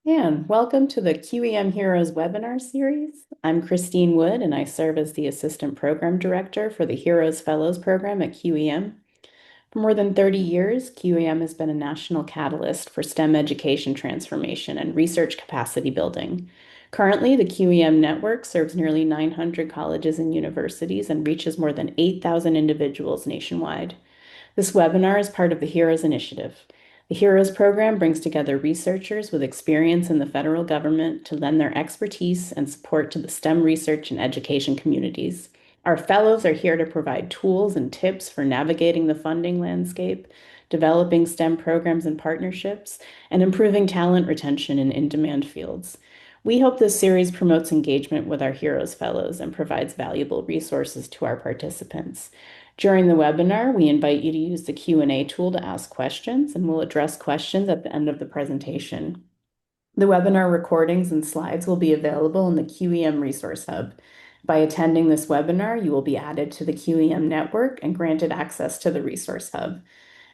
And welcome to the QEM Heroes webinar series. I'm Christine Wood, and I serve as the Assistant Program Director for the Heroes Fellows Program at QEM. For more than 30 years, QEM has been a national catalyst for STEM education transformation and research capacity building. Currently, the QEM network serves nearly 900 colleges and universities and reaches more than 8,000 individuals nationwide. This webinar is part of the HEROES initiative. The HEROES program brings together researchers with experience in the federal government to lend their expertise and support to the STEM research and education communities. Our fellows are here to provide tools and tips for navigating the funding landscape, developing STEM programs and partnerships, and improving talent retention in in-demand fields. We hope this series promotes engagement with our HEROES fellows and provides valuable resources to our participants. During the webinar, we invite you to use the Q&A tool to ask questions, and we'll address questions at the end of the presentation. The webinar recordings and slides will be available in the QEM Resource Hub. By attending this webinar, you will be added to the QEM network and granted access to the Resource Hub.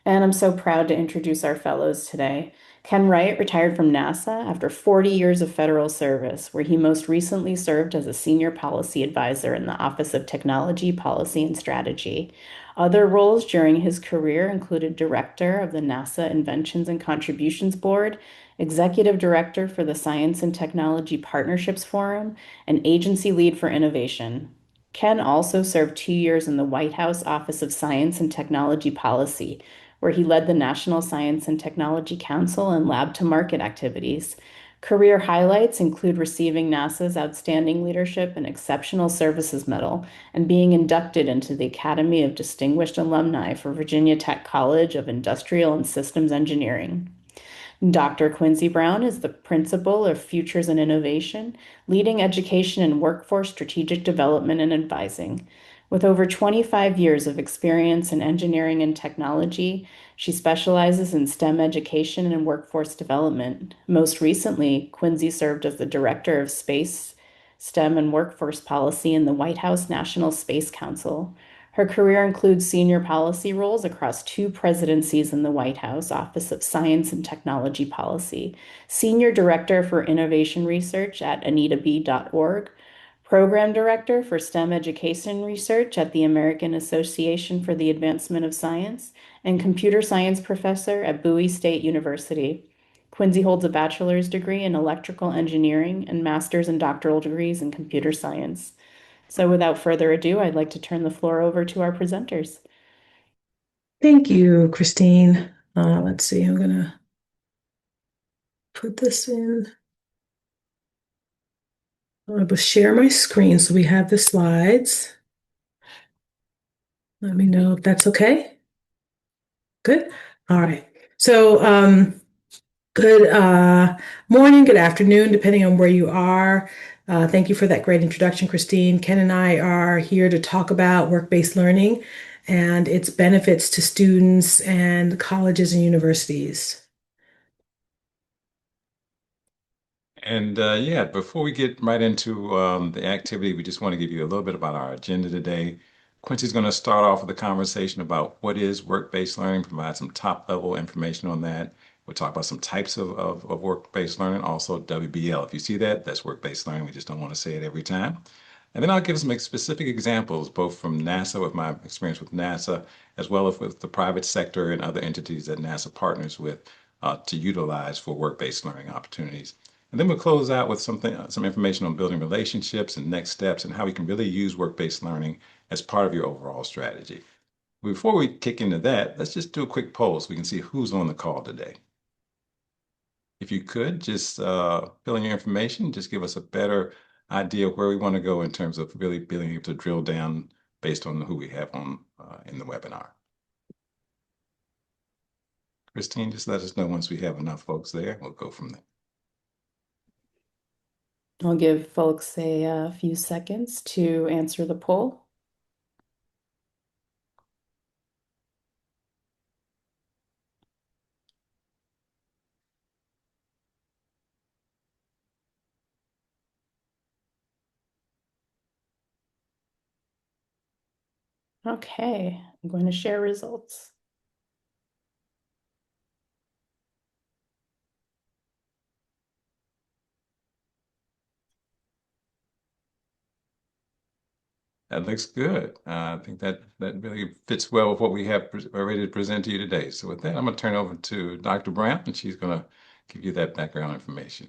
And I'm so proud to introduce our fellows today. Ken Wright retired from NASA after 40 years of federal service, where he most recently served as a senior policy advisor in the Office of Technology, Policy, and Strategy. Other roles during his career included director of the NASA Inventions and Contributions Board, executive director for the Science and Technology Partnerships Forum, and agency lead for innovation. Ken also served 2 years in the White House Office of Science and Technology Policy, where he led the National Science and Technology Council and lab to market activities. Career highlights include receiving NASA's Outstanding Leadership and Exceptional Services Medal and being inducted into the Academy of Distinguished Alumni for Virginia Tech College of Industrial and Systems Engineering. Dr. Quincy Brown is the Principal of Futures and Innovation, leading education and workforce strategic development and advising. With over 25 years of experience in engineering and technology, she specializes in STEM education and workforce development. Most recently, Quincy served as the Director of Space, STEM, and Workforce Policy in the White House National Space Council. Her career includes senior policy roles across 2 presidencies in the White House Office of Science and Technology Policy, Senior Director for Innovation Research at AnitaB.org, Program Director for STEM Education Research at the American Association for the Advancement of Science, and Computer Science Professor at Bowie State University. Quincy holds a bachelor's degree in electrical engineering and master's and doctoral degrees in computer science. So without further ado, I'd like to turn the floor over to our presenters. Thank you, Christine. Let's see, I'm gonna put this in. I will share my screen so we have the slides. Let me know if that's okay. Good. All right. So, good morning, good afternoon, depending on where you are. Thank you for that great introduction, Christine. Ken and I are here to talk about work-based learning and its benefits to students and colleges and universities. And yeah, before we get right into the activity, we just want to give you a little bit about our agenda today. Quincy's going to start off with a conversation about what is work-based learning, provide some top-level information on that. We'll talk about some types of work-based learning, also WBL. If you see that, that's work-based learning. We just don't want to say it every time. And then I'll give some specific examples, both from NASA, with my experience with NASA, as well as with the private sector and other entities that NASA partners with to utilize for work-based learning opportunities. And then we'll close out with some information on building relationships and next steps and how we can really use work-based learning as part of your overall strategy. Before we kick into that, let's just do a quick poll so we can see who's on the call today. If you could, just fill in your information, just give us a better idea of where we want to go in terms of really being able to drill down based on who we have on in the webinar. Christine, just let us know once we have enough folks there. We'll go from there. I'll give folks a few seconds to answer the poll. Okay, I'm going to share results. That looks good. I think that really fits well with what we have ready to present to you today. So with that, I'm going to turn over to Dr. Brown, and she's going to give you that background information.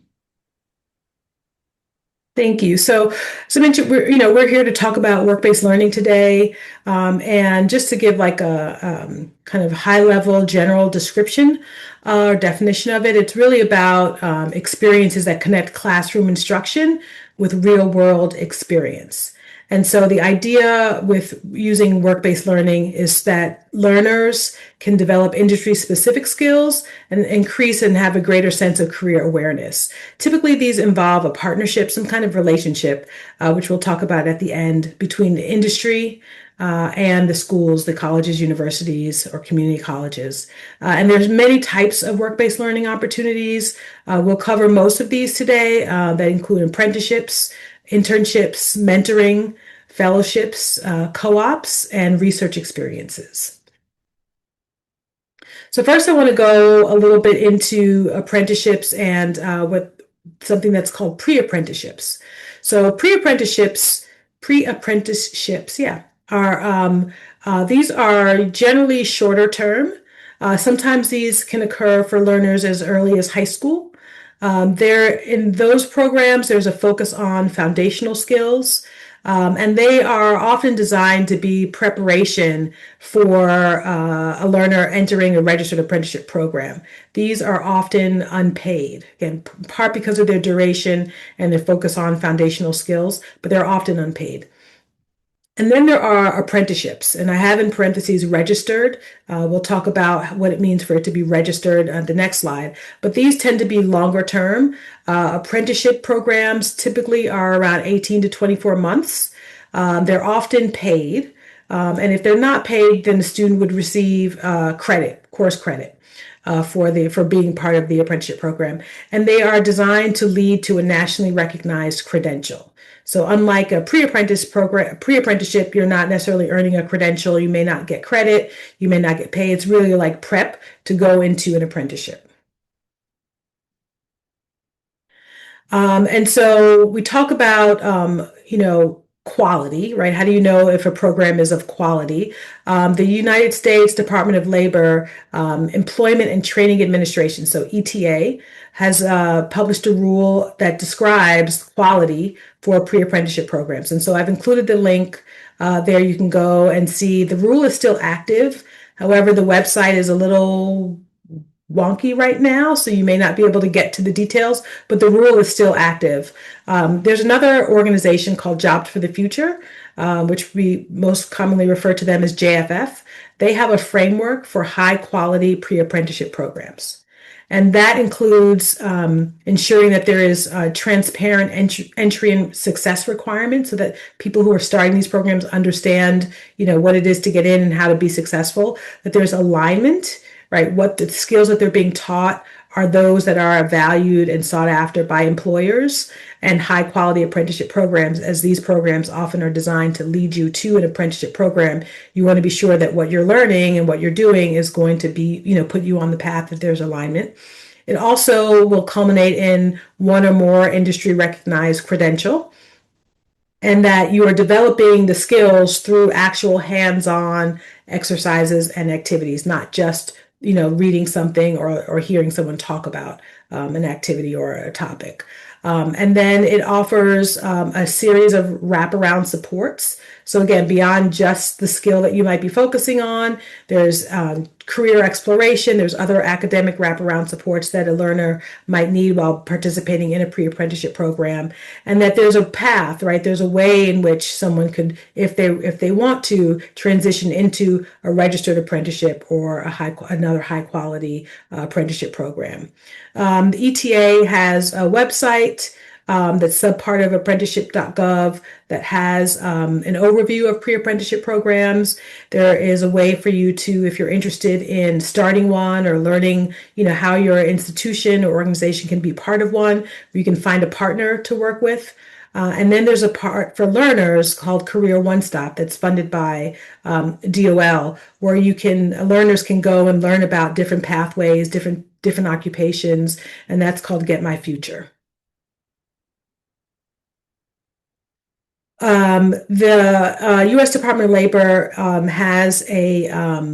Thank you. So, as I mentioned, we're here to talk about work-based learning today, and just to give like a kind of high-level general description or definition of it, it's really about experiences that connect classroom instruction with real-world experience. And so the idea with using work-based learning is that learners can develop industry-specific skills and increase and have a greater sense of career awareness. Typically, these involve a partnership, some kind of relationship, which we'll talk about at the end, between the industry and the schools, the colleges, universities, or community colleges. And there's many types of work-based learning opportunities. We'll cover most of these today that include apprenticeships, internships, mentoring, fellowships, co-ops, and research experiences. So first, I want to go a little bit into apprenticeships and what something that's called pre-apprenticeships. So pre-apprenticeships, yeah, are these are generally shorter term. Sometimes these can occur for learners as early as high school. There in those programs, there's a focus on foundational skills, and they are often designed to be preparation for a learner entering a registered apprenticeship program. These are often unpaid, again, part because of their duration and their focus on foundational skills, but they're often unpaid. And then there are apprenticeships, and I have in parentheses registered. We'll talk about what it means for it to be registered on the next slide. But these tend to be longer term. Apprenticeship programs typically are around 18 to 24 months. They're often paid. And if they're not paid, then the student would receive course credit. For being part of the apprenticeship program. And they are designed to lead to a nationally recognized credential. So unlike a pre-apprenticeship, you're not necessarily earning a credential. You may not get credit. You may not get paid. It's really like prep to go into an apprenticeship. And so we talk about, quality, right? How do you know if a program is of quality? The United States Department of Labor Employment and Training Administration, so ETA, has published a rule that describes quality for pre-apprenticeship programs. And so I've included the link there. You can go and see the rule is still active. However, the website is a little wonky right now, so you may not be able to get to the details, but the rule is still active. There's another organization called Jobs for the Future, which we most commonly refer to them as JFF. They have a framework for high quality pre-apprenticeship programs. And that includes ensuring that there is transparent entry and success requirements so that people who are starting these programs understand, what it is to get in and how to be successful, that there's alignment, right? What the skills that they're being taught are those that are valued and sought after by employers, and high quality apprenticeship programs, as these programs often are designed to lead you to an apprenticeship program. You want to be sure that what you're learning and what you're doing is going to be, put you on the path that there's alignment. It also will culminate in one or more industry recognized credential, and that you are developing the skills through actual hands-on exercises and activities, not just reading something or hearing someone talk about an activity or a topic. And then it offers a series of wraparound supports. So again, beyond just the skill that you might be focusing on, there's career exploration, there's other academic wraparound supports that a learner might need while participating in a pre-apprenticeship program, and that there's a path, right? There's a way in which someone could, if they want to, transition into a registered apprenticeship or another high quality apprenticeship program. The ETA has a website that's subpart of apprenticeship.gov that has an overview of pre-apprenticeship programs. There is a way for you to, if you're interested in starting one or learning, how your institution or organization can be part of one, you can find a partner to work with. And then there's a part for learners called Career One Stop that's funded by DOL, where learners can go and learn about different pathways, different occupations, and that's called Get My Future. The U.S. Department of Labor has a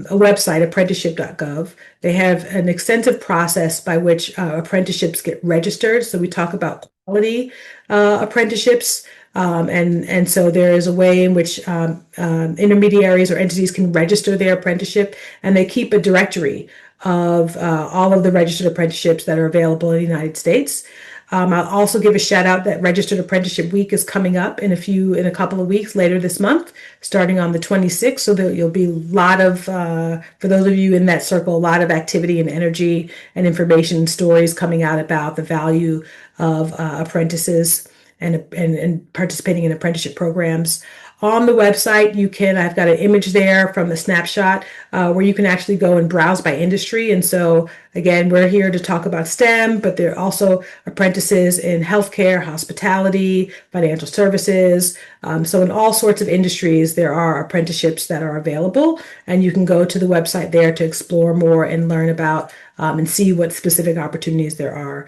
website, apprenticeship.gov. They have an extensive process by which apprenticeships get registered. So we talk about quality apprenticeships. And so there is a way in which intermediaries or entities can register their apprenticeship, and they keep a directory of all of the registered apprenticeships that are available in the United States. I'll also give a shout out that Registered Apprenticeship Week is coming up in a couple of weeks later this month, starting on the 26th. So there'll be a lot of, for those of you in that circle, a lot of activity and energy and information and stories coming out about the value of apprentices and participating in apprenticeship programs. On the website, I've got an image there from the snapshot where you can actually go and browse by industry. And so, again, we're here to talk about STEM, but there are also apprentices in healthcare, hospitality, financial services. So in all sorts of industries, there are apprenticeships that are available. And you can go to the website there to explore more and learn about and see what specific opportunities there are.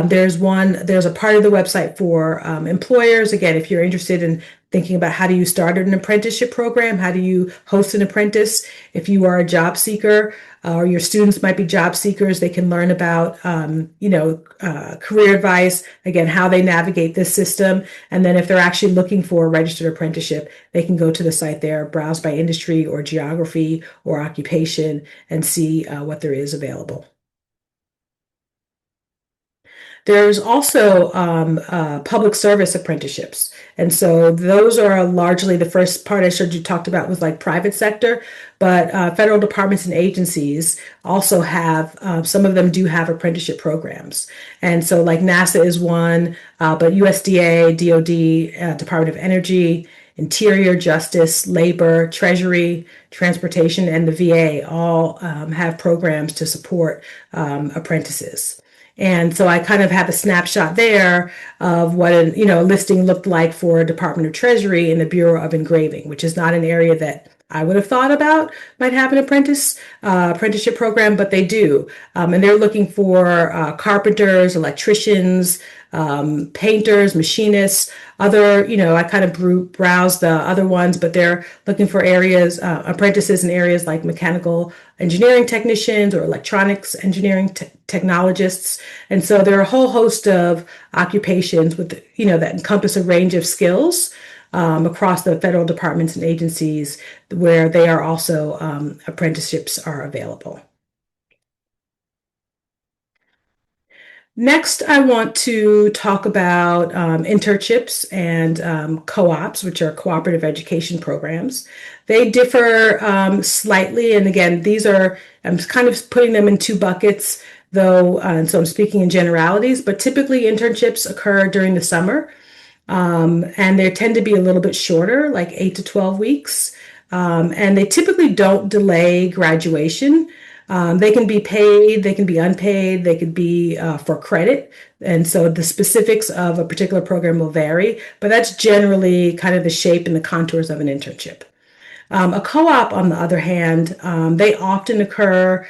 There's a part of the website for employers. Again, if you're interested in thinking about how do you start an apprenticeship program, how do you host an apprentice, if you are a job seeker or your students might be job seekers, they can learn about career advice, again, how they navigate this system. And then if they're actually looking for a registered apprenticeship, they can go to the site there, browse by industry or geography or occupation, and see what there is available. There's also public service apprenticeships. And so those are largely the first part I showed you talked about was like private sector, but federal departments and agencies also have, some of them do have apprenticeship programs. And so like NASA is one, but USDA, DOD, Department of Energy, Interior, Justice, Labor, Treasury, Transportation, and the VA all have programs to support apprentices. And so I kind of have a snapshot there of what a listing looked like for Department of Treasury in the Bureau of Engraving, which is not an area that I would have thought about might have an apprenticeship program, but they do. And they're looking for carpenters, electricians, painters, machinists, I kind of browse the other ones, but they're looking for apprentices in areas like mechanical engineering technicians or electronics engineering technologists. And so there are a whole host of occupations that encompass a range of skills across the federal departments and agencies where they are also apprenticeships are available. Next, I want to talk about internships and co-ops, which are cooperative education programs. They differ slightly, and again, I'm kind of putting them in two buckets, though, and so I'm speaking in generalities, but typically internships occur during the summer, and they tend to be a little bit shorter, like 8 to 12 weeks, and they typically don't delay graduation. They can be paid, they can be unpaid, they could be for credit. And so the specifics of a particular program will vary, but that's generally kind of the shape and the contours of an internship. A co-op, on the other hand, they often occur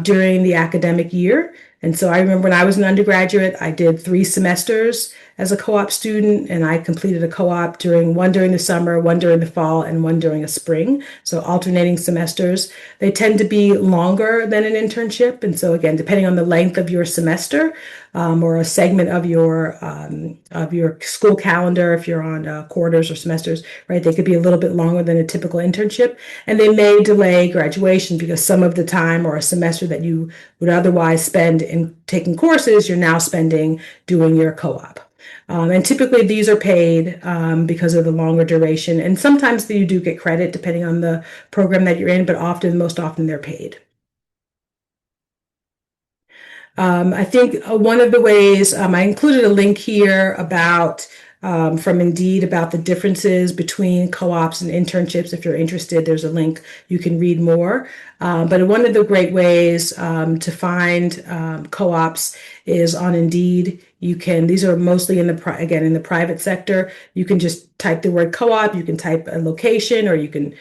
during the academic year. And so I remember when I was an undergraduate, I did 3 semesters as a co-op student, and I completed a co-op one during the summer, one during the fall, and one during the spring. So alternating semesters. They tend to be longer than an internship. And so again, depending on the length of your semester or a segment of your school calendar, if you're on quarters or semesters, right, they could be a little bit longer than a typical internship. And they may delay graduation because some of the time or a semester that you would otherwise spend in taking courses, you're now spending doing your co-op. And typically these are paid because of the longer duration. And sometimes you do get credit depending on the program that you're in, but most often they're paid. I think one of the ways I included a link here from Indeed about the differences between co-ops and internships. If you're interested, there's a link you can read more. But one of the great ways to find co-ops is on Indeed. These are mostly in the private sector. You can just type the word co-op, you can type a location, or you can,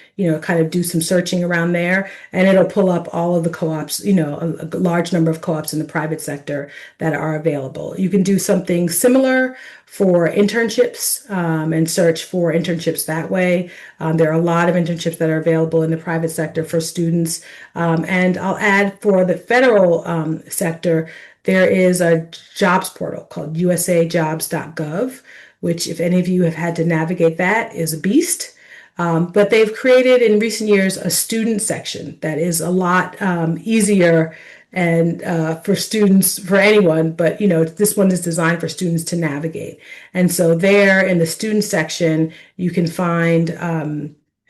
kind of do some searching around there, and it'll pull up all of the co-ops, a large number of co-ops in the private sector that are available. You can do something similar for internships, and search for internships that way. There are a lot of internships that are available in the private sector for students. And I'll add for the federal sector, there is a jobs portal called usajobs.gov, which, if any of you have had to navigate that, is a beast. But they've created in recent years a student section that is a lot easier and for students, for anyone, but this one is designed for students to navigate. And so there in the student section, you can find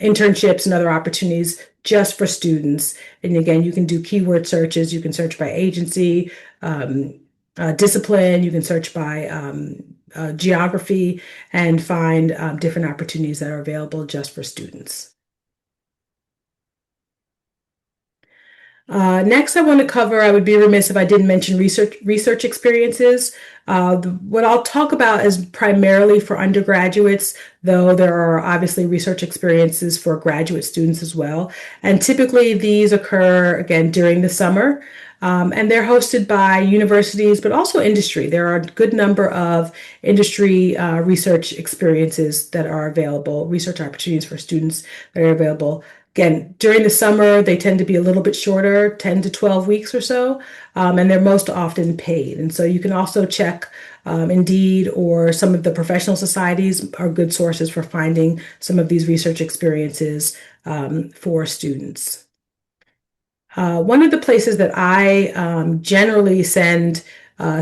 internships and other opportunities just for students. And again, you can do keyword searches. You can search by agency, discipline. You can search by geography and find different opportunities that are available just for students. Next, I want to cover, I would be remiss if I didn't mention research experiences. What I'll talk about is primarily for undergraduates, though there are obviously research experiences for graduate students as well. And typically these occur, again, during the summer. And they're hosted by universities, but also industry. There are a good number of industry research experiences that are available, research opportunities for students that are available. Again, during the summer, they tend to be a little bit shorter, 10 to 12 weeks or so, and they're most often paid. And so you can also check Indeed, or some of the professional societies are good sources for finding some of these research experiences for students. One of the places that I generally send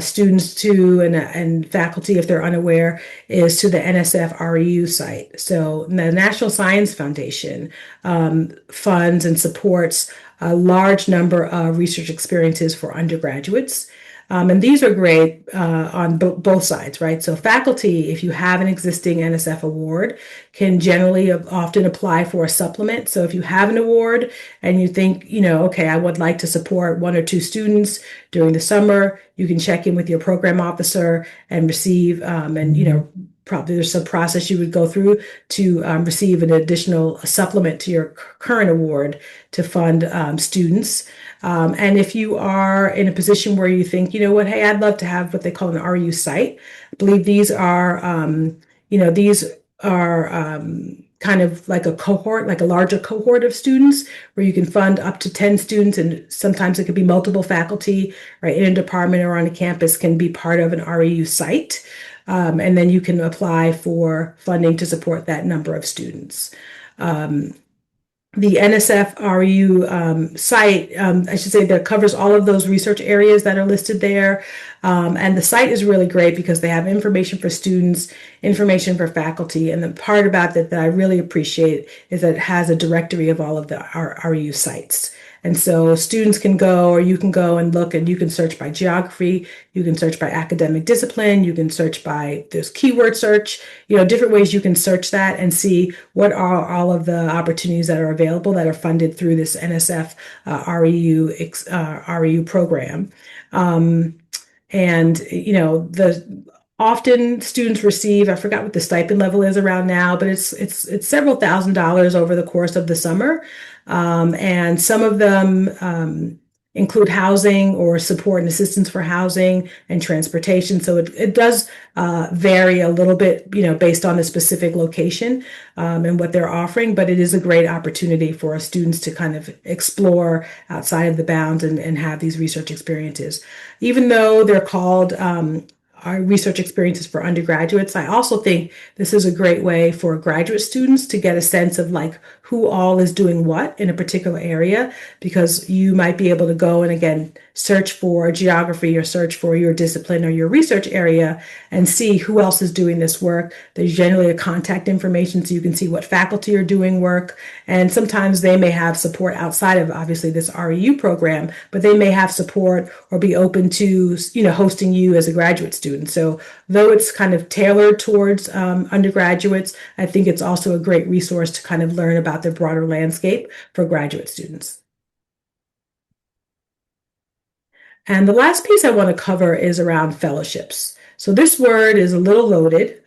students to, and faculty, if they're unaware, is to the NSF REU site. So the National Science Foundation funds and supports a large number of research experiences for undergraduates. And these are great on both sides, right? So faculty, if you have an existing NSF award, can generally often apply for a supplement. So if you have an award and you think, okay, I would like to support one or two students during the summer, you can check in with your program officer and receive, probably there's some process you would go through to receive an additional supplement to your current award to fund students. And if you are in a position where you think, hey, I'd love to have what they call an RU site. I believe these are, kind of like a cohort, like a larger cohort of students where you can fund up to 10 students. And sometimes it could be multiple faculty, right, in a department or on a campus can be part of an REU site. And then you can apply for funding to support that number of students. The NSF REU site, I should say, that covers all of those research areas that are listed there. And the site is really great because they have information for students, information for faculty. And the part about that I really appreciate is that it has a directory of all of the REU sites. And so students can go, or you can go and look, and you can search by geography, you can search by academic discipline, you can search by, there's keyword search, different ways you can search that and see what are all of the opportunities that are available that are funded through this NSF REU program. Often students receive, I forgot what the stipend level is around now, but it's several $1,000s over the course of the summer. And some of them include housing or support and assistance for housing and transportation. So it does vary a little bit, based on the specific location and what they're offering, but it is a great opportunity for students to kind of explore outside of the bounds and have these research experiences. Even though they're called our research experiences for undergraduates, I also think this is a great way for graduate students to get a sense of like who all is doing what in a particular area, because you might be able to go and again search for geography or search for your discipline or your research area and see who else is doing this work. There's generally a contact information so you can see what faculty are doing work, and sometimes they may have support outside of obviously this REU program, but they may have support or be open to hosting you as a graduate student. So though it's kind of tailored towards undergraduates, I think it's also a great resource to kind of learn about the broader landscape for graduate students. And the last piece I want to cover is around fellowships. So this word is a little loaded.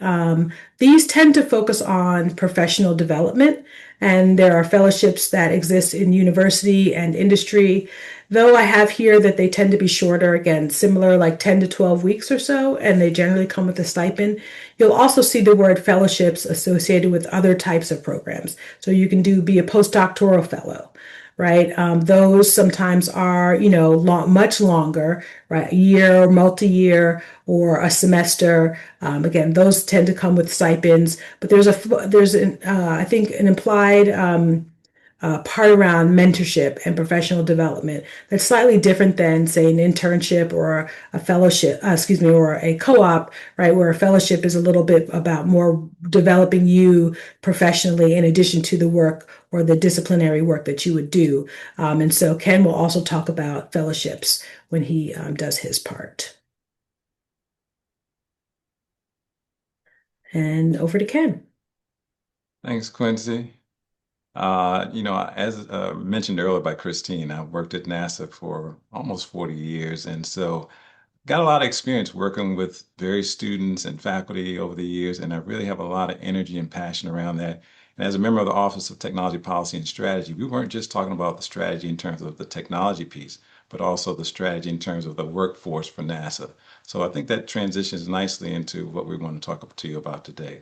These tend to focus on professional development, and there are fellowships that exist in university and industry. Though I have here that they tend to be shorter, again, similar like 10 to 12 weeks or so, and they generally come with a stipend. You'll also see the word fellowships associated with other types of programs. So you can be a postdoctoral fellow, right? Those sometimes are, much longer, right? A year, multi-year, or a semester. Again, those tend to come with stipends, but I think an implied part around mentorship and professional development that's slightly different than, say, an internship or a fellowship, or a co-op, right? Where a fellowship is a little bit about more developing you professionally in addition to the work or the disciplinary work that you would do. And so Ken will also talk about fellowships when he does his part. And over to Ken. Thanks, Quincy. As mentioned earlier by Christine, I've worked at NASA for almost 40 years, and so got a lot of experience working with various students and faculty over the years, and I really have a lot of energy and passion around that. And as a member of the Office of Technology Policy and Strategy, we weren't just talking about the strategy in terms of the technology piece, but also the strategy in terms of the workforce for NASA. So I think that transitions nicely into what we want to talk to you about today.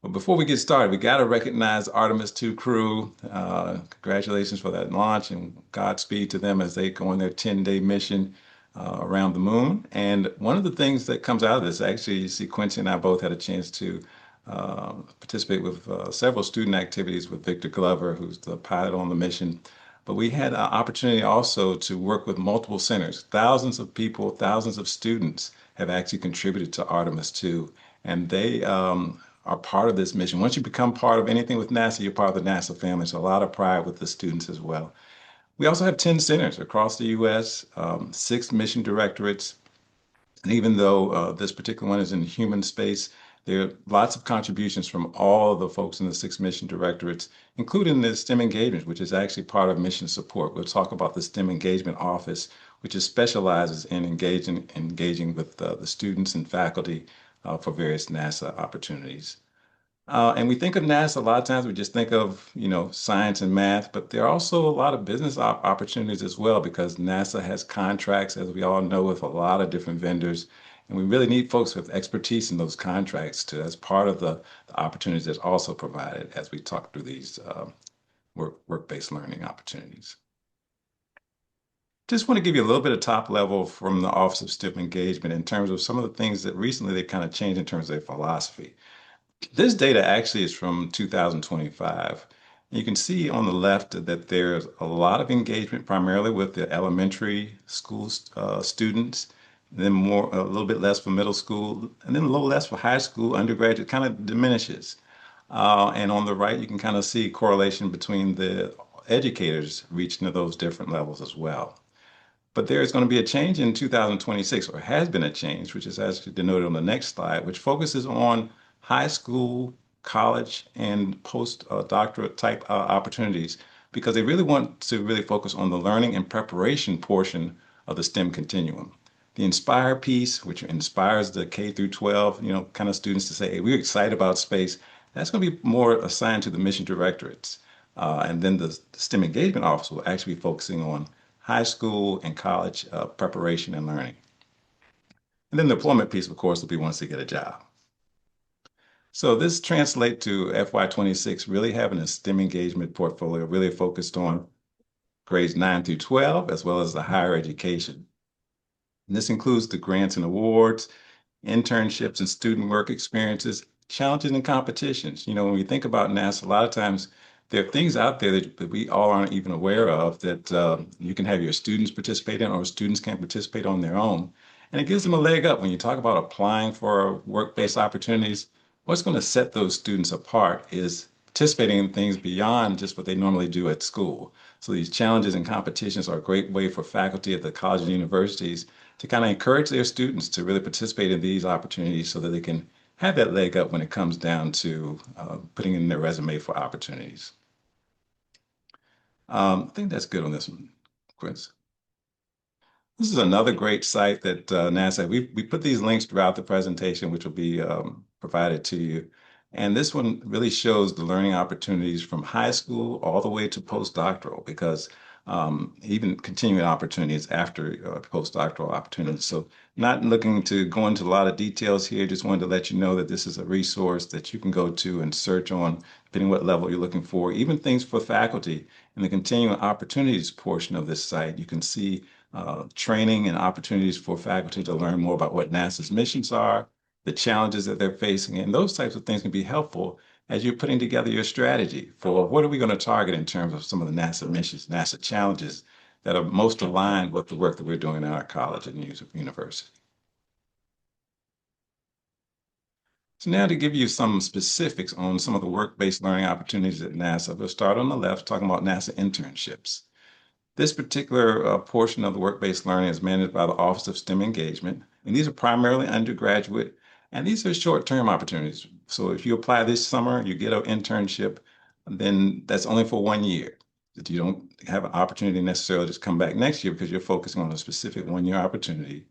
But before we get started, we got to recognize Artemis 2 crew. Congratulations for that launch and Godspeed to them as they go on their 10-day mission around the moon. And one of the things that comes out of this, actually, you see Quincy and I both had a chance to participate with several student activities with Victor Glover, who's the pilot on the mission. But we had an opportunity also to work with multiple centers. Thousands of people, thousands of students have actually contributed to Artemis 2. And they are part of this mission. Once you become part of anything with NASA, you're part of the NASA family. So a lot of pride with the students as well. We also have 10 centers across the U.S., 6 mission directorates. And even though this particular one is in human space, there are lots of contributions from all of the folks in the 6 mission directorates, including the STEM engagement, which is actually part of mission support. We'll talk about the STEM engagement office, which is specializes in engaging with the students and faculty for various NASA opportunities. And we think of NASA, a lot of times we just think of, science and math, but there are also a lot of business opportunities as well because NASA has contracts, as we all know, with a lot of different vendors. And we really need folks with expertise in those contracts as part of the opportunities that's also provided as we talk through these work-based learning opportunities. Just want to give you a little bit of top level from the Office of STEM Engagement in terms of some of the things that recently they kind of changed in terms of their philosophy. This data actually is from 2025. You can see on the left that there's a lot of engagement primarily with the elementary school students, then a little bit less for middle school, and then a little less for high school, undergraduate, kind of diminishes. And on the right, you can kind of see correlation between the educators reaching to those different levels as well. But there is going to be a change in 2026, or has been a change, which is as denoted on the next slide, which focuses on high school, college, and post-doctorate type opportunities, because they really want to really focus on the learning and preparation portion of the STEM continuum. The Inspire piece, which inspires the K through 12, kind of students to say, hey, we're excited about space, that's going to be more assigned to the mission directorates. And then the STEM engagement office will actually be focusing on high school and college preparation and learning. And then the employment piece, of course, will be once they get a job. So this translates to FY26 really having a STEM engagement portfolio really focused on grades 9 through 12, as well as the higher education. And this includes the grants and awards, internships and student work experiences, challenges and competitions. When we think about NASA, a lot of times there are things out there that we all aren't even aware of that you can have your students participate in or students can participate on their own. And it gives them a leg up when you talk about applying for work-based opportunities. What's going to set those students apart is participating in things beyond just what they normally do at school. So these challenges and competitions are a great way for faculty at the colleges and universities to kind of encourage their students to really participate in these opportunities so that they can have that leg up when it comes down to putting in their resume for opportunities. I think that's good on this one, Chris. This is another great site that NASA, we put these links throughout the presentation, which will be provided to you. And this one really shows the learning opportunities from high school all the way to postdoctoral, because even continuing opportunities after postdoctoral opportunities. So not looking to go into a lot of details here, just wanted to let you know that this is a resource that you can go to and search on, depending what level you're looking for, even things for faculty. In the continuing opportunities portion of this site, you can see training and opportunities for faculty to learn more about what NASA's missions are, the challenges that they're facing, and those types of things can be helpful as you're putting together your strategy for what are we going to target in terms of some of the NASA missions, NASA challenges that are most aligned with the work that we're doing in our college and university. So now to give you some specifics on some of the work-based learning opportunities at NASA, we'll start on the left talking about NASA internships. This particular portion of the work-based learning is managed by the Office of STEM Engagement, and these are primarily undergraduate, and these are short-term opportunities. So if you apply this summer, you get an internship, then that's only for 1 year. That you don't have an opportunity necessarily to come back next year because you're focusing on a specific 1 year opportunity.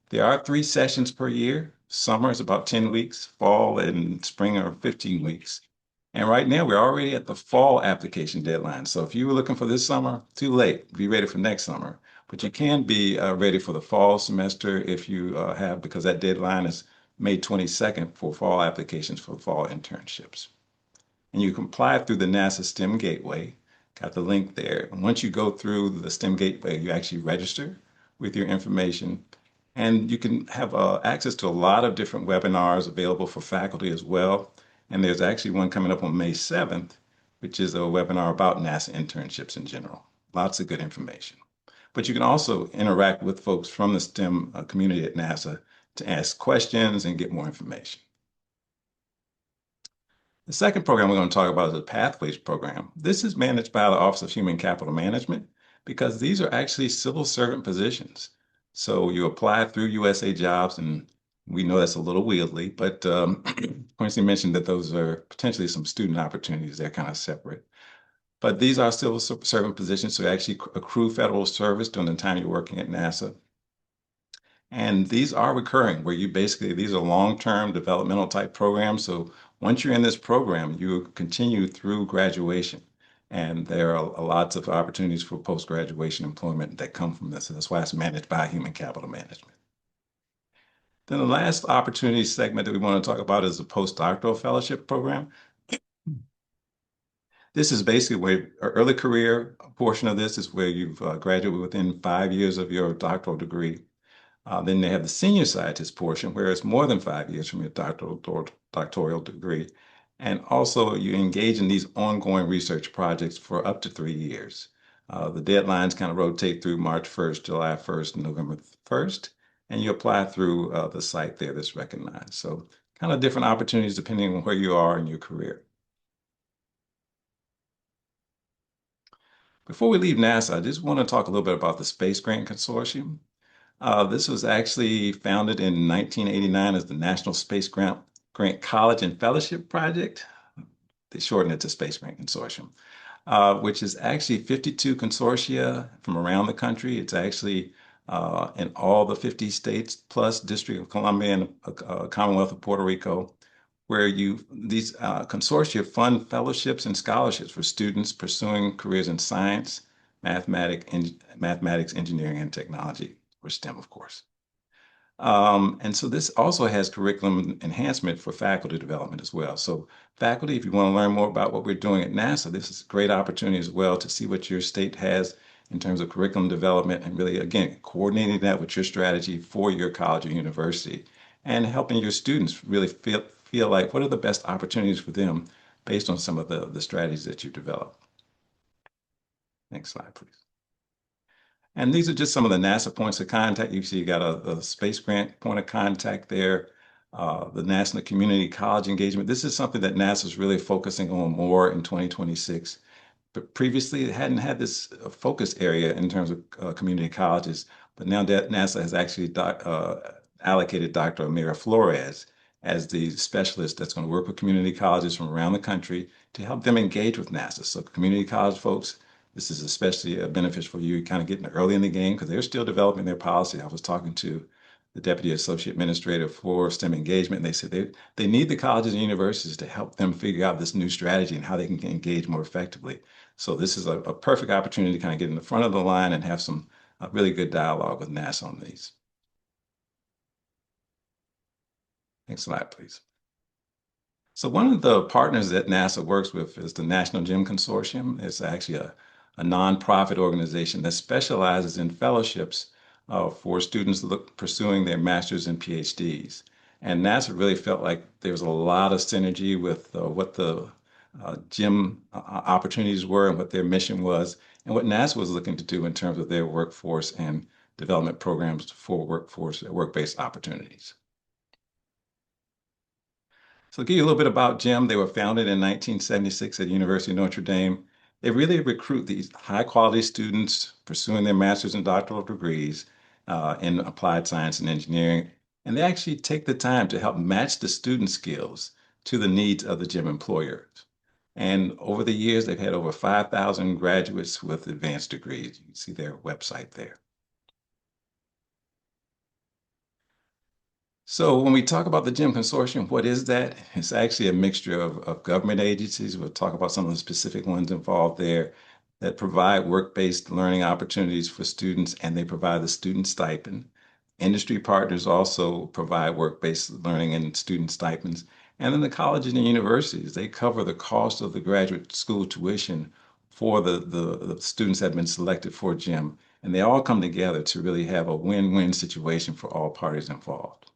There are 3 sessions per year. Summer is about 10 weeks, fall and spring are 15 weeks. And right now, we're already at the fall application deadline. So if you were looking for this summer, too late. Be ready for next summer. But you can be ready for the fall semester if you have, because that deadline is May 22nd for fall applications for fall internships. And you can apply through the NASA STEM Gateway. Got the link there. And once you go through the STEM Gateway, you actually register with your information. And you can have access to a lot of different webinars available for faculty as well. And there's actually one coming up on May 7th, which is a webinar about NASA internships in general. Lots of good information. But you can also interact with folks from the STEM community at NASA to ask questions and get more information. The second program we're going to talk about is the Pathways program. This is managed by the Office of Human Capital Management because these are actually civil servant positions. So you apply through USA Jobs, and we know that's a little wieldy, but Quincy mentioned that those are potentially some student opportunities. They're kind of separate. But these are civil servant positions, so you actually accrue federal service during the time you're working at NASA. And these are recurring, where you basically, these are long-term developmental type programs. So once you're in this program, you continue through graduation. And there are lots of opportunities for post-graduation employment that come from this. And that's why it's managed by Human Capital Management. Then the last opportunity segment that we want to talk about is the postdoctoral fellowship program. This is basically where early career portion of this is where you've graduated within 5 years of your doctoral degree. Then they have the senior scientist portion, where it's more than 5 years from your doctoral degree. And also, you engage in these ongoing research projects for up to 3 years. The deadlines kind of rotate through March 1st, July 1st, and November 1st. And you apply through the site there that's recognized. So, kind of different opportunities depending on where you are in your career. Before we leave NASA, I just want to talk a little bit about the Space Grant Consortium. This was actually founded in 1989 as the National Space Grant College and Fellowship Project. They shortened it to Space Grant Consortium, which is actually 52 consortia from around the country. It's actually in all the 50 states plus District of Columbia and Commonwealth of Puerto Rico, where these consortia fund fellowships and scholarships for students pursuing careers in science, mathematics, engineering, and technology, or STEM, of course. And so this also has curriculum enhancement for faculty development as well. So faculty, if you want to learn more about what we're doing at NASA, this is a great opportunity as well to see what your state has in terms of curriculum development and really, again, coordinating that with your strategy for your college or university and helping your students really feel like what are the best opportunities for them based on some of the strategies that you develop. Next slide, please. And these are just some of the NASA points of contact. You see you got a space grant point of contact there, the National Community College Engagement. This is something that NASA is really focusing on more in 2026. But previously, it hadn't had this focus area in terms of community colleges. But now that NASA has actually allocated Dr. Amira Flores as the specialist that's going to work with community colleges from around the country to help them engage with NASA. So community college folks, This is especially beneficial for you kind of getting early in the game because they're still developing their policy. I was talking to the Deputy Associate Administrator for STEM engagement, and they said they need the colleges and universities to help them figure out this new strategy and how they can engage more effectively. So this is a perfect opportunity to kind of get in the front of the line and have some really good dialogue with NASA on these. Next slide, please. So one of the partners that NASA works with is the National Gym Consortium. It's actually a nonprofit organization that specializes in fellowships for students pursuing their master's and PhDs. And NASA really felt like there was a lot of synergy with what the gym opportunities were and what their mission was, and what NASA was looking to do in terms of their workforce and development programs for work-based opportunities. So to give you a little bit about GEM, they were founded in 1976 at the University of Notre Dame. They really recruit these high-quality students pursuing their master's and doctoral degrees in applied science and engineering. And they actually take the time to help match the student skills to the needs of the GEM employers. And over the years, they've had over 5,000 graduates with advanced degrees. You can see their website there. So when we talk about the GEM Consortium, what is that? It's actually a mixture of government agencies. We'll talk about some of the specific ones involved there that provide work-based learning opportunities for students, and they provide the student stipend. Industry partners also provide work-based learning and student stipends. And then the colleges and universities, they cover the cost of the graduate school tuition for the students that have been selected for GEM. And they all come together to really have a win-win situation for all parties involved.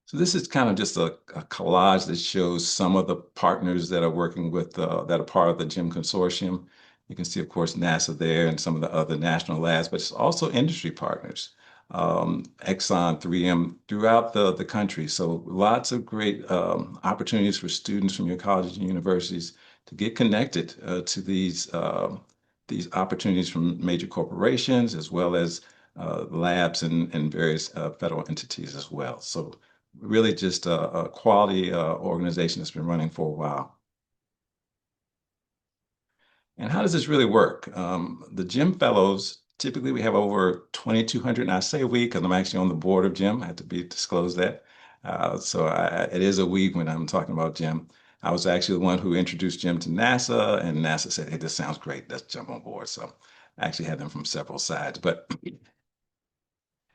So this is kind of just a collage that shows some of the partners that are working with, that are part of the GEM Consortium. You can see, of course, NASA there and some of the other national labs, but it's also industry partners, Exxon, 3M, throughout the country. So lots of great opportunities for students from your colleges and universities to get connected to these opportunities from major corporations, as well as labs and various federal entities as well. So really just a quality organization that's been running for a while. And how does this really work? The GEM Fellows, typically we have over 2,200, and I say we because I'm actually on the board of GEM. I have to disclose that. It is a we when I'm talking about GEM. I was actually the one who introduced GEM to NASA, and NASA said, hey, this sounds great. Let's jump on board. So I actually had them from several sides. But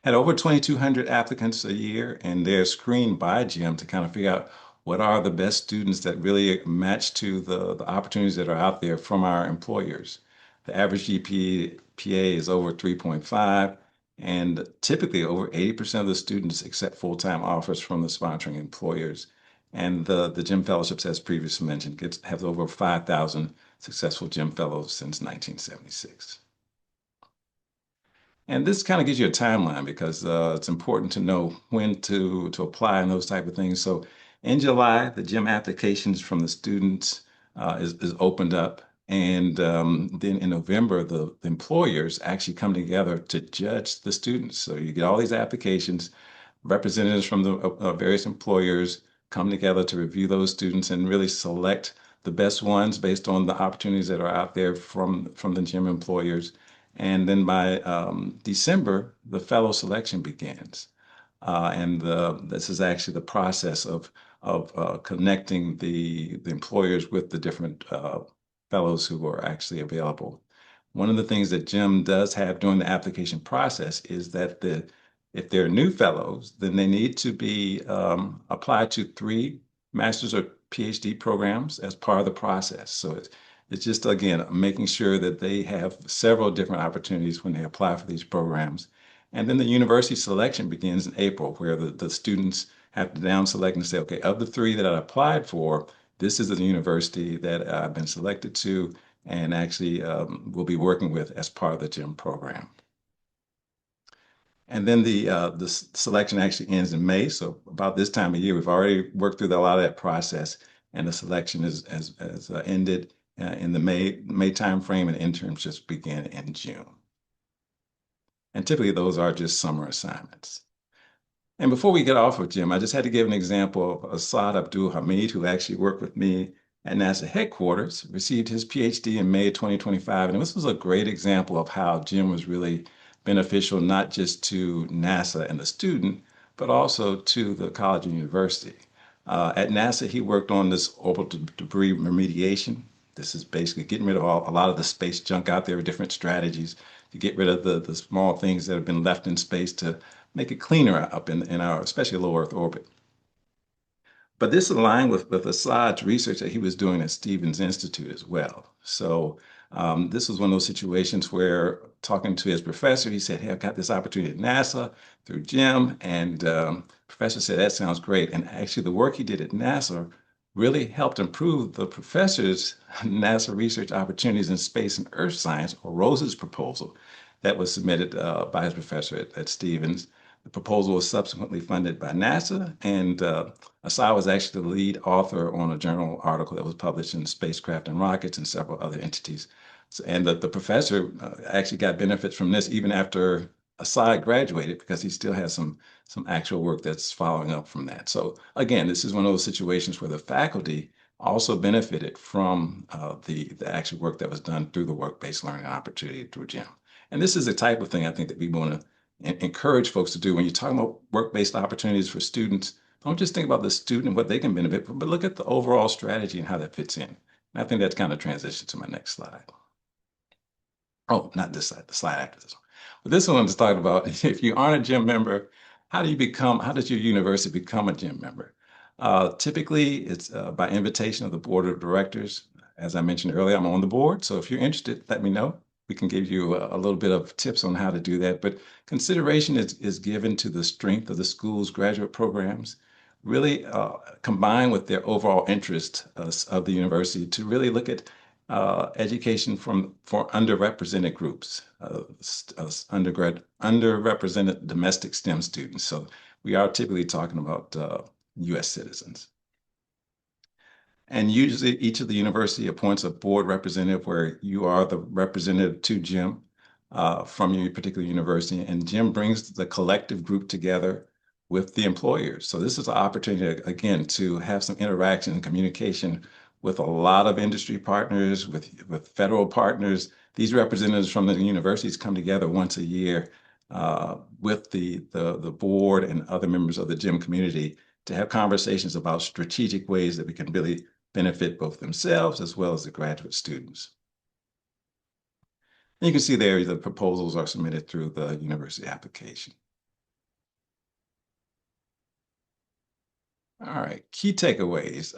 had over 2,200 applicants a year, and they're screened by GEM to kind of figure out what are the best students that really match to the opportunities that are out there from our employers. The average GPA is over 3.5, and typically over 80% of the students accept full-time offers from the sponsoring employers. And the GEM Fellowships, as previously mentioned, has over 5,000 successful GEM Fellows since 1976. And this kind of gives you a timeline because it's important to know when to apply and those type of things. So in July, the GEM applications from the students is opened up. And then in November, the employers actually come together to judge the students. So you get all these applications, representatives from the various employers come together to review those students and really select the best ones based on the opportunities that are out there from the GEM employers. And then by December, the fellow selection begins. And this is actually the process of connecting the employers with the different fellows who are actually available. One of the things that GEM does have during the application process is that if they're new fellows, then they need to be applied to 3 master's or PhD programs as part of the process. So it's just, again, making sure that they have several different opportunities when they apply for these programs. And then the university selection begins in April, where the students have to down select and say, okay, of the 3 that I applied for, this is the university that I've been selected to and actually will be working with as part of the GEM program. And then the selection actually ends in May. So about this time of year, we've already worked through a lot of that process, and the selection has ended in the May time frame, and internships begin in June. And typically those are just summer assignments. And before we get off of GEM, I just had to give an example of Asad Abdul Hamid, who actually worked with me at NASA headquarters, received his PhD in May of 2025. And this was a great example of how Jim was really beneficial, not just to NASA and the student, but also to the college and university. At NASA, he worked on this orbital debris remediation. This is basically getting rid of a lot of the space junk out there, different strategies to get rid of the small things that have been left in space to make it cleaner up in our, especially low Earth orbit. But this aligned with Assad's research that he was doing at Stevens Institute as well. So this was one of those situations where talking to his professor, he said, hey, I've got this opportunity at NASA through Jim. And professor said, that sounds great. And actually the work he did at NASA really helped improve the professor's NASA research opportunities in space and earth science, or Rose's proposal that was submitted by his professor at Stevens. The proposal was subsequently funded by NASA, and Assad was actually the lead author on a journal article that was published in Spacecraft and Rockets and several other entities. So, and the professor actually got benefits from this even after Assad graduated, because he still has some actual work that's following up from that. So again, this is one of those situations where the faculty also benefited from the actual work that was done through the work-based learning opportunity through GEM. And this is the type of thing I think that we want to encourage folks to do. When you're talking about work-based opportunities for students, don't just think about the student and what they can benefit from, but look at the overall strategy and how that fits in. And I think that's kind of transition to my next slide. Oh, not this slide, the slide after this one. But this one is talking about, if you aren't a GEM member, how does your university become a GEM member? Typically, it's by invitation of the board of directors. As I mentioned earlier, I'm on the board. So if you're interested, let me know. We can give you a little bit of tips on how to do that. But consideration is given to the strength of the school's graduate programs, really combined with their overall interest of the university to really look at education for underrepresented groups, underrepresented domestic STEM students. So we are typically talking about U.S. citizens. And usually each of the university appoints a board representative where you are the representative to GEM from your particular university. And GEM brings the collective group together with the employers. So this is an opportunity, again, to have some interaction and communication with a lot of industry partners, with federal partners. These representatives from the universities come together once a year with the board and other members of the GEM community to have conversations about strategic ways that we can really benefit both themselves as well as the graduate students. And you can see there the proposals are submitted through the university application. All right, key takeaways.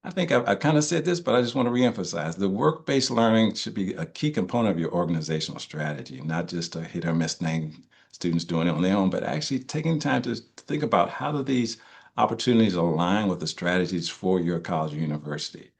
I think I've kind of said this, but I just want to reemphasize the work-based learning should be a key component of your organizational strategy, not just a hit or miss thing, students doing it on their own, but actually taking time to think about how do these opportunities align with the strategies for your college or university,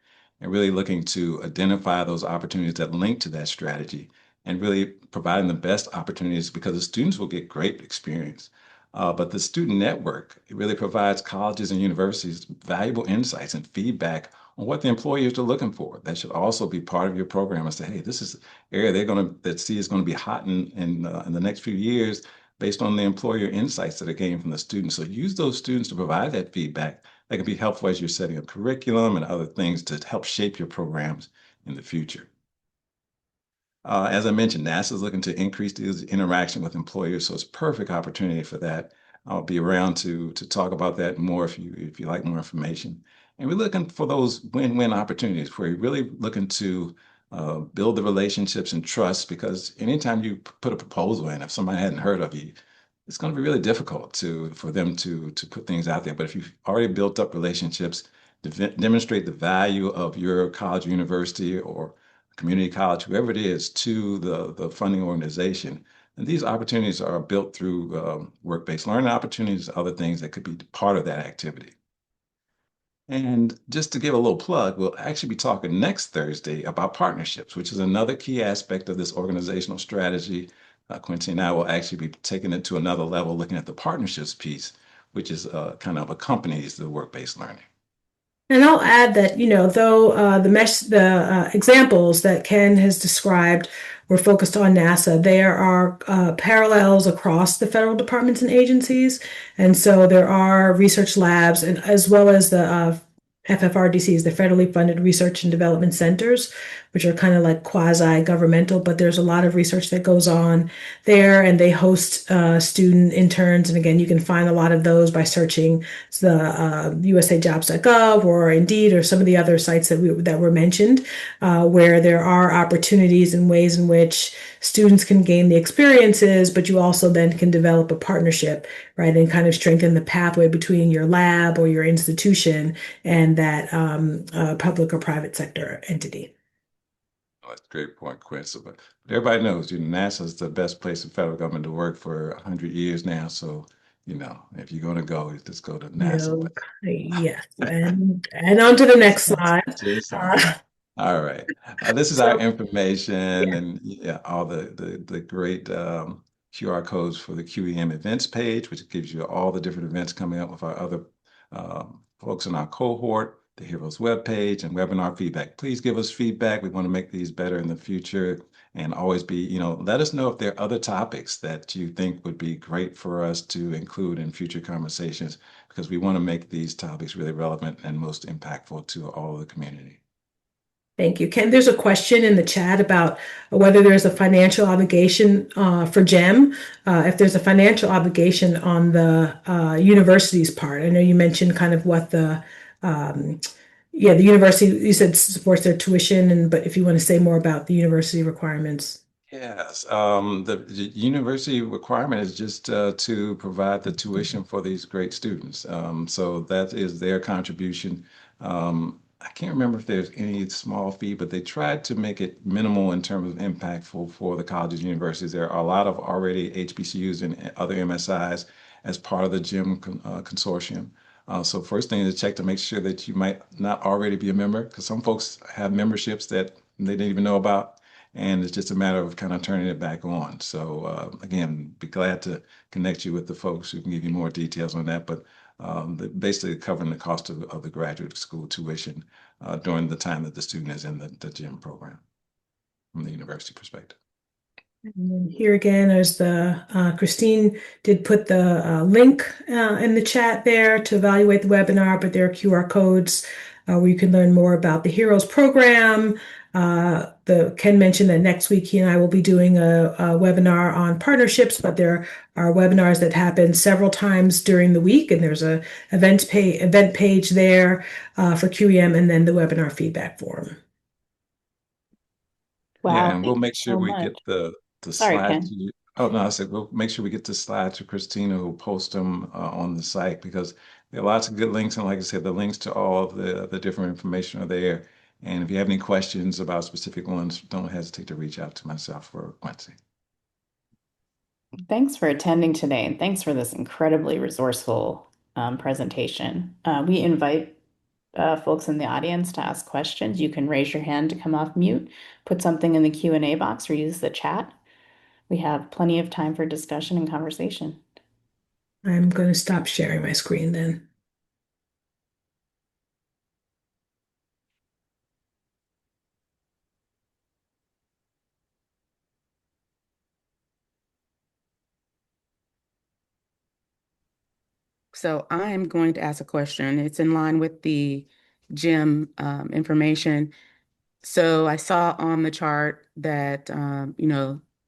and really looking to identify those opportunities that link to that strategy and really providing the best opportunities, because the students will get great experience. But the student network, it really provides colleges and universities valuable insights and feedback on what the employers are looking for. That should also be part of your program and say, hey, this is area that see is going to be hot in the next few years based on the employer insights that are gained from the students. So use those students to provide that feedback that can be helpful as you're setting up curriculum and other things to help shape your programs in the future. As I mentioned, NASA is looking to increase the interaction with employers, so it's a perfect opportunity for that. I'll be around to talk about that more if you like more information. And we're looking for those win-win opportunities where you're really looking to build the relationships and trust, because anytime you put a proposal in, if somebody hadn't heard of you, it's going to be really difficult for them to put things out there. But if you've already built up relationships, demonstrate the value of your college or university or community college, whoever it is, to the funding organization. And these opportunities are built through work-based learning opportunities, other things that could be part of that activity. And just to give a little plug, we'll actually be talking next Thursday about partnerships, which is another key aspect of this organizational strategy. Quincy and I will actually be taking it to another level, looking at the partnerships piece, which is kind of accompanies the work-based learning. And I'll add that, though the examples that Ken has described were focused on NASA, there are parallels across the federal departments and agencies. And so there are research labs, and as well as the FFRDCs, the federally funded research and development centers, which are kind of like quasi-governmental, but there's a lot of research that goes on there, and they host student interns. And again, you can find a lot of those by searching the usajobs.gov or Indeed or some of the other sites that were mentioned, where there are opportunities and ways in which students can gain the experiences, but you also then can develop a partnership, right, and kind of strengthen the pathway between your lab or your institution and that public or private sector entity. Oh, that's a great point, Quincy. But everybody knows, NASA is the best place in federal government to work for 100 years now. So, if you're going to go, you just go to NASA. No, yes, and on to the next slide. Just Uh, all right. This is our so information yeah, and yeah, all the great QR codes for the QEM events page, which gives you all the different events coming up with our other folks in our cohort, the Heroes webpage, and webinar feedback. Please give us feedback. We want to make these better in the future and always be, let us know if there are other topics that you think would be great for us to include in future conversations, because we want to make these topics really relevant and most impactful to all of the community. thank you, Ken. There's a question in the chat about whether there's a financial obligation for GEM, if there's a financial obligation on the university's part. I know you mentioned kind of what um, the university, you said supports their tuition, but if you want to say more about the university requirements. Yes, the university requirement is just to provide the tuition for these great students. So that is their contribution. I can't remember if there's any small fee, but they tried to make it minimal in terms of impactful for the colleges and universities. There are a lot of already HBCUs and other MSIs as part of the GEM consortium. So first thing is to check to make sure that you might not already be a member, because some folks have memberships that they didn't even know about, and it's just a matter of kind of turning it back on. So again, be glad to connect you with the folks who can give you more details on that. But basically covering the cost of the graduate school tuition during the time that the student is in the GEM program from the university perspective. And then here again, as Christine did put the link in the chat there to evaluate the webinar, but there are QR codes where you can learn more about the Heroes program. Ken mentioned that next week he and I will be doing a webinar on partnerships, but there are webinars that happen several times during the week, and there's a event page there for QEM, and then the webinar feedback form. Yeah, Wow, and thank we'll you make sure so we much. get the Sorry, slides Ken. to you. Oh no, I said we'll make sure we get the slides to Christina, who'll post them on the site, because there are lots of good links, and like I said, the links to all of the different information are there. And if you have any questions about specific ones, don't hesitate to reach out to myself or Quincy. Thanks for attending today, and thanks for this incredibly resourceful presentation. We invite folks in the audience to ask questions. You can raise your hand to come off mute, put something in the Q&A box, or use the chat. We have plenty of time for discussion and conversation. I'm going to stop sharing my screen then. So I am going to ask a question. It's in line with the GEM information. So I saw on the chart that,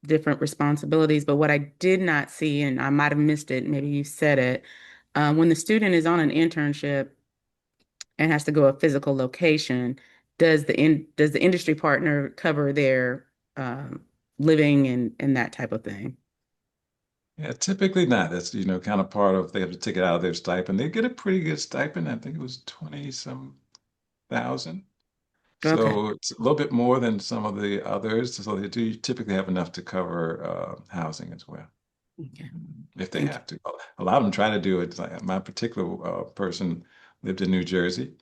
different responsibilities, but what I did not see, and I might have missed it, maybe you said it, when the student is on an internship and has to go a physical location, does the industry partner cover their living and that type of thing? Yeah, typically not. That's, kind of part of, they have to take it out of their stipend. They get a pretty good stipend. I think it was 20 some thousand. Okay. So it's a little bit more than some of the others. So they do typically have enough to cover housing as well, Okay. if they Thank you. have to. A lot of them try to do it. Like my particular person lived in New Jersey.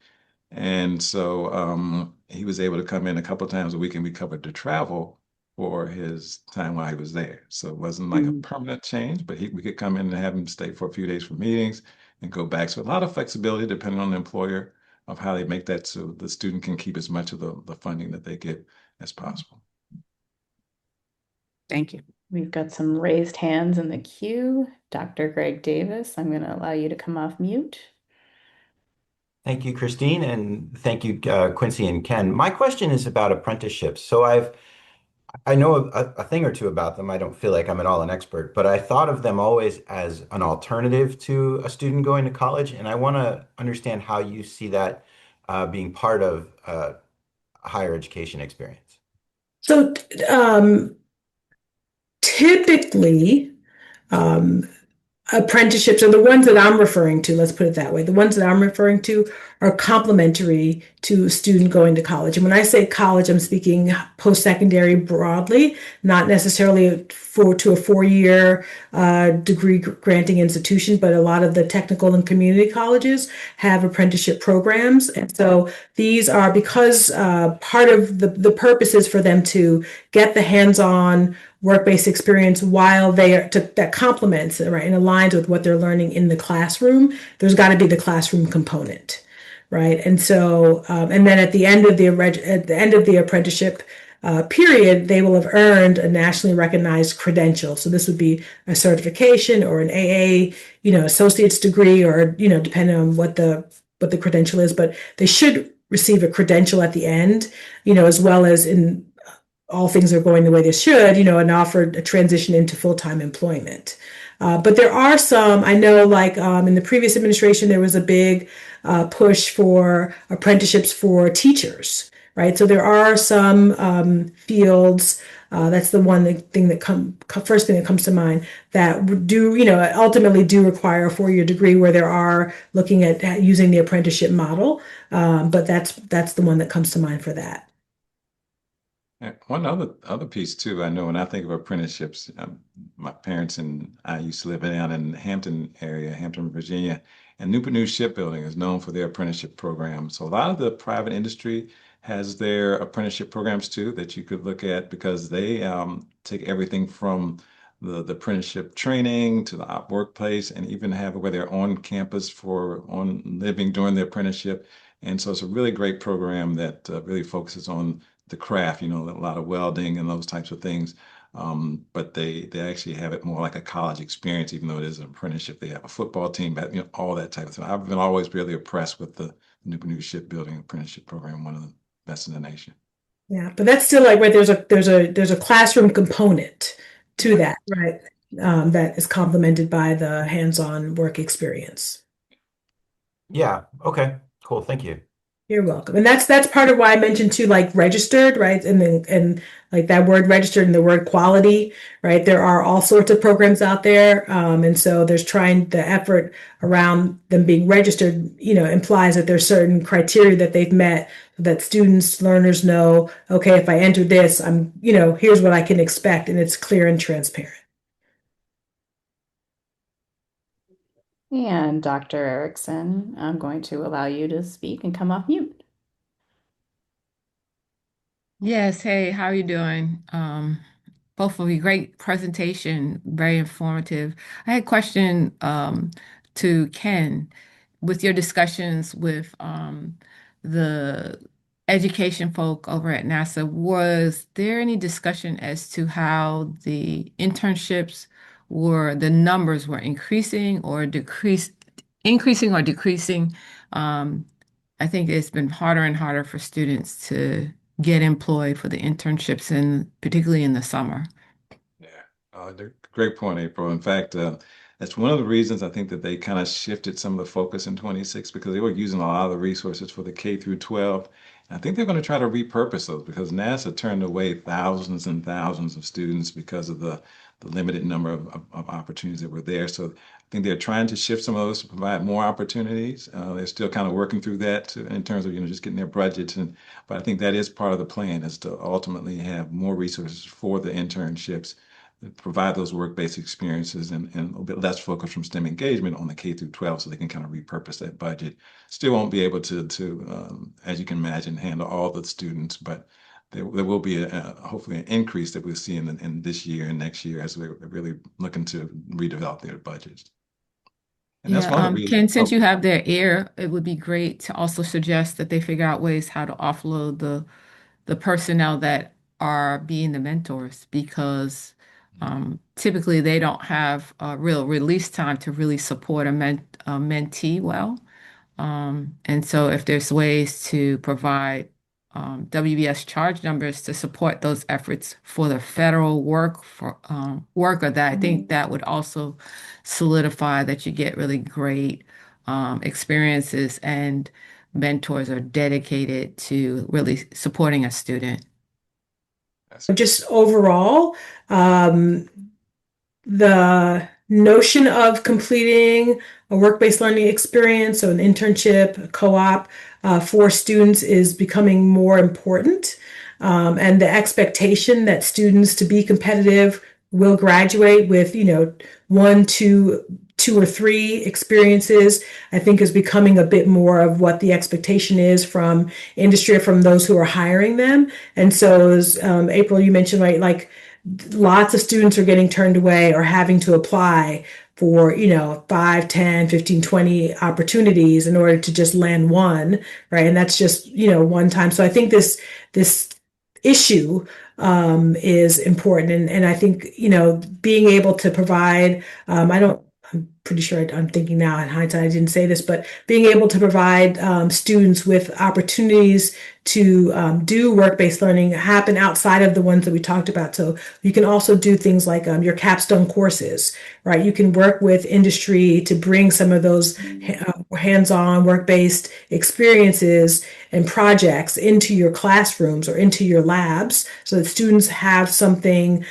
And so he was able to come in a couple of times a week, and we covered the travel for his time while he was there. So it wasn't like a Mm, permanent change, but we could come in and have him stay for a few days for meetings and go back. So a lot of flexibility depending on the employer of how they make that so the student can keep as much of the funding that they get as possible. Thank you. We've got some raised hands in the queue. Dr. Greg Davis, I'm going to allow you to come off mute. Thank you, Christine, and thank you, Quincy and Ken. My question is about apprenticeships. I know a thing or two about them. I don't feel like I'm at all an expert, but I thought of them always as an alternative to a student going to college, and I want to understand how you see that being part of a higher education experience. So typically, um, apprenticeships are the ones that I'm referring to, let's put it that way. The ones that I'm referring to are complementary to a student going to college. And when I say college, I'm speaking post-secondary broadly, not necessarily to a four-year degree granting institution, but a lot of the technical and community colleges have apprenticeship programs. And so these are because part of the purpose is for them to get the hands-on work-based experience while they are that complements right and aligns with what they're learning in the classroom. There's got to be the classroom component, right? And so and then at the end of the apprenticeship period, they will have earned a nationally recognized credential. So this would be a certification or an AA, associate's degree, or depending on what the credential is, but they should receive a credential at the end, as well as in all things are going the way they should, and offered a transition into full-time employment. But there are some, I know, like in the previous administration, there was a big push for apprenticeships for teachers, right? So there are some fields. That's the first thing that comes to mind that do, ultimately do require a four-year degree where there are looking at using the apprenticeship model. But that's the one that comes to mind for that. And one other piece too, I know when I think of apprenticeships, my parents and I used to live down in Hampton area, Hampton, Virginia, and Newport News Shipbuilding is known for their apprenticeship program. So a lot of the private industry has their apprenticeship programs too that you could look at because they take everything from the apprenticeship training to the workplace and even have where they're on campus for on living during the apprenticeship. And so it's a really great program that really focuses on the craft, a lot of welding and those types of things. But they actually have it more like a college experience, even though it is an apprenticeship. They have a football team, but all that type of thing. I've been always really impressed with the Newport News Shipbuilding Apprenticeship Program, one of the best in the nation. Yeah, but that's still like, right, there's a classroom component to Yeah. that, right? That is complemented by the hands-on work experience. Yeah. Okay. Cool. Thank you. You're welcome. And that's part of why I mentioned too, like registered, right? And like that word registered and the word quality, right? There are all sorts of programs out there. And so there's trying the effort around them being registered, implies that there's certain criteria that they've met that students, learners know, okay, if I enter this, here's what I can expect, and it's clear and transparent. And Dr. Erickson, I'm going to allow you to speak and come off mute. Yes, hey, how are you doing? Both of you, great presentation, very informative. I had a question to Ken. With your discussions with the education folk over at NASA, was there any discussion as to how the internships the numbers were increasing or decreasing? Um, I think it's been harder and harder for students to get employed for the internships, and particularly in the summer. Yeah, great point, April. In fact, that's one of the reasons I think that they kind of shifted some of the focus in 26 because they were using a lot of the resources for the K through 12. And I think they're going to try to repurpose those because NASA turned away thousands and thousands of students because of the limited number of opportunities that were there. So I think they're trying to shift some of those to provide more opportunities. They're still kind of working through that in terms of just getting their budgets but I think that is part of the plan is to ultimately have more resources for the internships provide those work-based experiences and a little bit less focus from STEM engagement on the K through 12 so they can kind of repurpose that budget. Still won't be able to as you can imagine, handle all the students, but there will be hopefully an increase that we'll see in this year and next year as we're really looking to redevelop their budgets. And that's Yeah, one of the reasons. Ken, since you have their ear, it would be great to also suggest that they figure out ways how to offload the personnel that are being the mentors because typically they don't have a real release time to really support a mentee well. And so if there's ways to provide WBS charge numbers to support those efforts for the federal worker, that I think that would also solidify that you get really great experiences and mentors are dedicated to really supporting a student. That's Just overall, um, the notion of completing a work-based learning experience, so an internship, a co-op, for students is becoming more important. And the expectation that students to be competitive will graduate with, one, two or three experiences, I think is becoming a bit more of what the expectation is from industry or from those who are hiring them. And so as April, you mentioned, right, like lots of students are getting turned away or having to apply for 5, 10, 15, 20 opportunities in order to just land one, right? And that's just one time. So I think this issue is important, and I think being able to provide, I don't I'm pretty sure I'm thinking now in hindsight I didn't say this, but being able to provide students with opportunities to do work-based learning happen outside of the ones that we talked about. So you can also do things like your capstone courses, right? You can work with industry to bring some of those hands-on work-based experiences and projects into your classrooms or into your labs so that students have something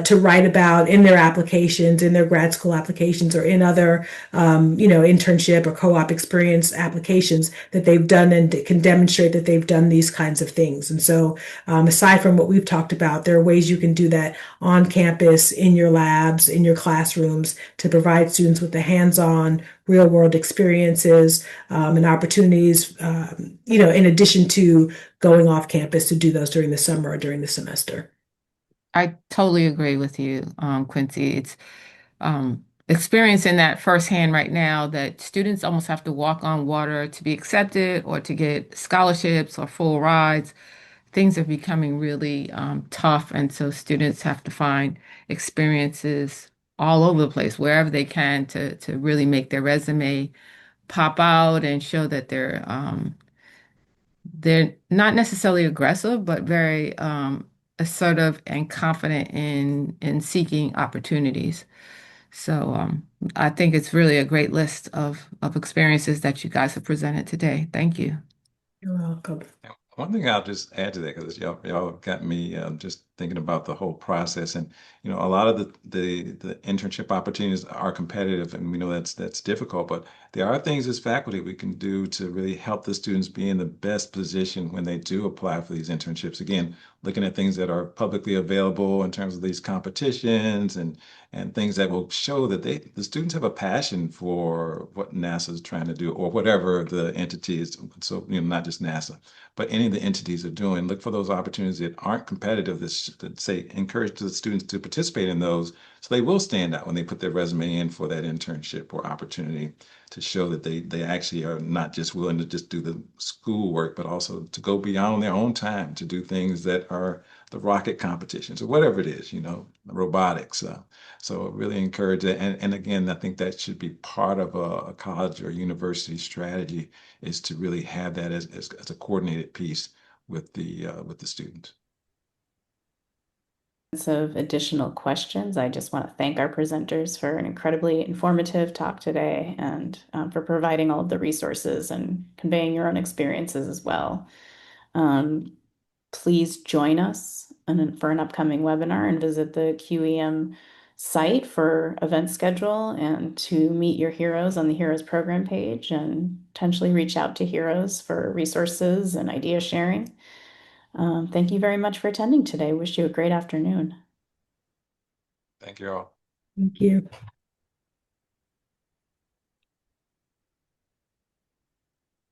to write about in their applications, in their grad school applications, or in other, internship or co-op experience applications that they've done and can demonstrate that they've done these kinds of things. And so, aside from what we've talked about, there are ways you can do that on campus, in your labs, in your classrooms to provide students with the hands-on real world experiences and opportunities, in addition to going off campus to do those during the summer or during the semester. I totally agree with you, Quincy. It's experiencing that firsthand right now that students almost have to walk on water to be accepted or to get scholarships or full rides. Things are becoming really tough, and so students have to find experiences all over the place, wherever they can, to really make their resume pop out and show that they're not necessarily aggressive, but very assertive and confident in seeking opportunities. So I think it's really a great list of experiences that you guys have presented today. Thank you. You're welcome. And one thing I'll just add to that, because y'all got me just thinking about the whole process, and a lot of the internship opportunities are competitive, and we know that's difficult, but there are things as faculty we can do to really help the students be in the best position when they do apply for these internships. Again, looking at things that are publicly available in terms of these competitions and things that will show that the students have a passion for what NASA is trying to do or whatever the entity is. So, not just NASA, but any of the entities are doing. Look for those opportunities that aren't competitive that say encourage the students to participate in those so they will stand out when they put their resume in for that internship or opportunity to show that they actually are not just willing to just do the school work, but also to go beyond their own time to do things that are the rocket competitions or whatever it is, robotics. So really encourage it. And again, I think that should be part of a college or university strategy is to really have that as a coordinated piece with the students. Of additional questions, I just want to thank our presenters for an incredibly informative talk today and for providing all of the resources and conveying your own experiences as well. Please join us for an upcoming webinar and visit the QEM site for event schedule and to meet your heroes on the Heroes program page and potentially reach out to Heroes for resources and idea sharing. Thank you very much for attending today. Wish you a great afternoon. Thank you all. Thank you.